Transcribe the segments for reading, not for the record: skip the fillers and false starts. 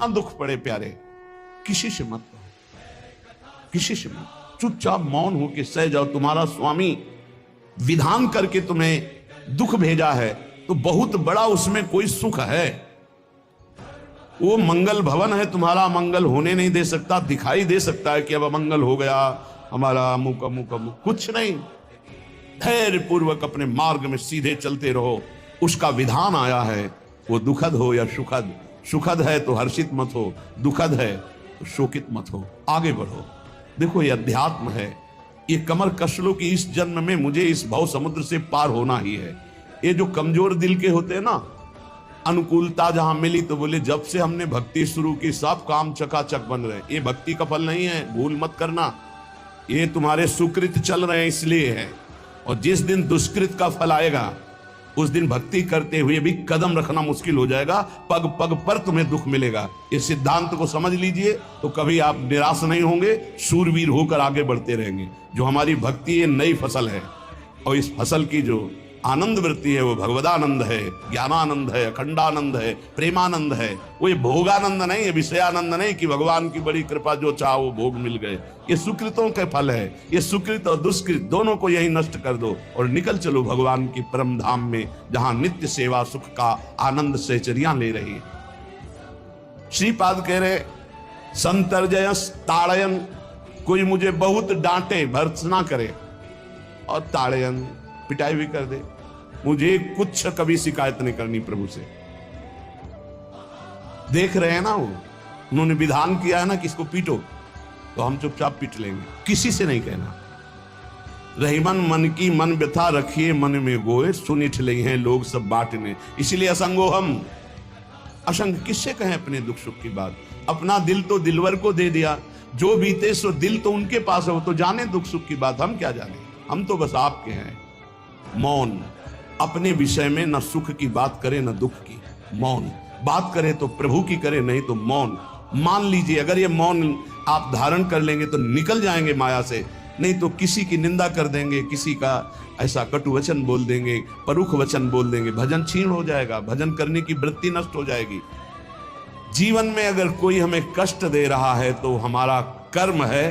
कितना दुख पड़े प्यारे, किसी से मत कहो, किसी से मत, चुपचाप मौन होके सह जाओ। तुम्हारा स्वामी विधान करके तुम्हें दुख भेजा है तो बहुत बड़ा उसमें कोई सुख है। वो मंगल भवन है, तुम्हारा मंगल होने नहीं दे सकता। दिखाई दे सकता है कि अब अमंगल हो गया हमारा, अमुक अमुक अमुक, कुछ नहीं। धैर्य पूर्वक अपने मार्ग में सीधे चलते रहो। उसका विधान आया है, वो दुखद हो या सुखद, सुखद है तो हर्षित मत हो, दुखद है तो शोकित मत हो, आगे बढ़ो। देखो ये अध्यात्म है, ये कमर कस लो कि इस जन्म में मुझे इस भव समुद्र से पार होना ही है। ये जो कमजोर दिल के होते हैं ना, अनुकूलता जहां मिली तो बोले जब से हमने भक्ति शुरू की सब काम चकाचक बन रहे। ये भक्ति का फल नहीं है, भूल मत करना। ये तुम्हारे सुकृत चल रहे हैं इसलिए है, और जिस दिन दुष्कृत का फल आएगा उस दिन भक्ति करते हुए भी कदम रखना मुश्किल हो जाएगा, पग पग पर तुम्हें दुख मिलेगा। इस सिद्धांत को समझ लीजिए तो कभी आप निराश नहीं होंगे, शूरवीर होकर आगे बढ़ते रहेंगे। जो हमारी भक्ति ये नई फसल है, और इस फसल की जो आनंद वृत्ति है वो भगवदानंद है, ज्ञानानंद है, अखंडानंद है, प्रेमानंद है। वो ये भोगानंद नहीं है, विषयानंद नहीं कि भगवान की बड़ी कृपा जो चाहो वो भोग मिल गए। ये सुकृतों के फल है। ये सुकृत और दुष्कृत दोनों को यही नष्ट कर दो और निकल चलो भगवान की परम धाम में, जहां नित्य सेवा सुख का आनंद सहचरियां ले रही है। श्रीपाद कह रहे संतर्जयस ताड़यन, कोई मुझे बहुत डांटे भर्त्सना करे और ताड़यन पिटाई भी कर दे, मुझे कुछ कभी शिकायत नहीं करनी प्रभु से। देख रहे हैं ना, वो उन्होंने विधान किया है ना कि इसको पीटो, तो हम चुपचाप पीट लेंगे, किसी से नहीं कहना। रहीमन मन की मन व्यथा रखिए मन में गोए, सुनिठ ले हैं लोग सब बांटने। इसलिए असंगो हम, असंग किससे कहें अपने दुख सुख की बात। अपना दिल तो दिलवर को दे दिया, जो बीते सो दिल तो उनके पास है, वो तो जाने दुख सुख की बात, हम क्या जाने। हम तो बस आपके हैं। मौन, अपने विषय में न सुख की बात करे न दुख की, मौन बात करे तो प्रभु की करे, नहीं तो मौन। मान लीजिए अगर ये मौन आप धारण कर लेंगे तो निकल जाएंगे माया से, नहीं तो किसी की निंदा कर देंगे, किसी का ऐसा कटु वचन बोल देंगे, परुख वचन बोल देंगे, भजन छीन हो जाएगा, भजन करने की वृत्ति नष्ट हो जाएगी। जीवन में अगर कोई हमें कष्ट दे रहा है तो हमारा कर्म है,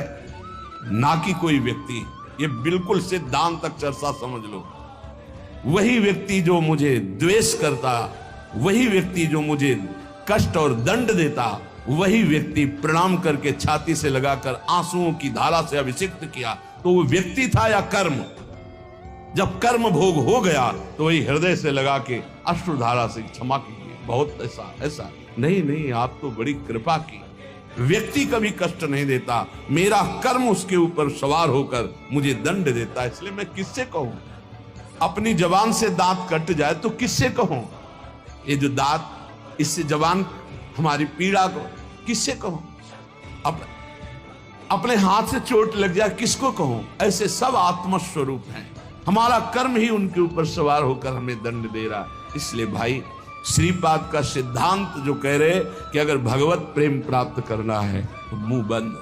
ना कि कोई व्यक्ति। ये बिल्कुल सिद्धांत तक चर्चा समझ लो। वही व्यक्ति जो मुझे द्वेष करता, वही व्यक्ति जो मुझे कष्ट और दंड देता, वही व्यक्ति प्रणाम करके छाती से लगाकर आंसुओं की धारा से अभिषिक्त किया, तो वो व्यक्ति था या कर्म। जब कर्म भोग हो गया तो वही हृदय से लगा के अश्रुधारा से क्षमा कीजिए, बहुत ऐसा नहीं, आप तो बड़ी कृपा की। व्यक्ति कभी कष्ट नहीं देता, मेरा कर्म उसके ऊपर सवार होकर मुझे दंड देता, इसलिए मैं किससे कहूं। अपनी जबान से दांत कट जाए तो किससे कहूं। ये जो दांत, इससे जबान हमारी पीड़ा को किससे कहूं। अपने हाथ से चोट लग जाए किसको कहूं। ऐसे सब आत्मस्वरूप हैं, हमारा कर्म ही उनके ऊपर सवार होकर हमें दंड दे रहा। इसलिए भाई श्रीपाद का सिद्धांत जो कह रहे कि अगर भगवत प्रेम प्राप्त करना है तो मुंह बंद।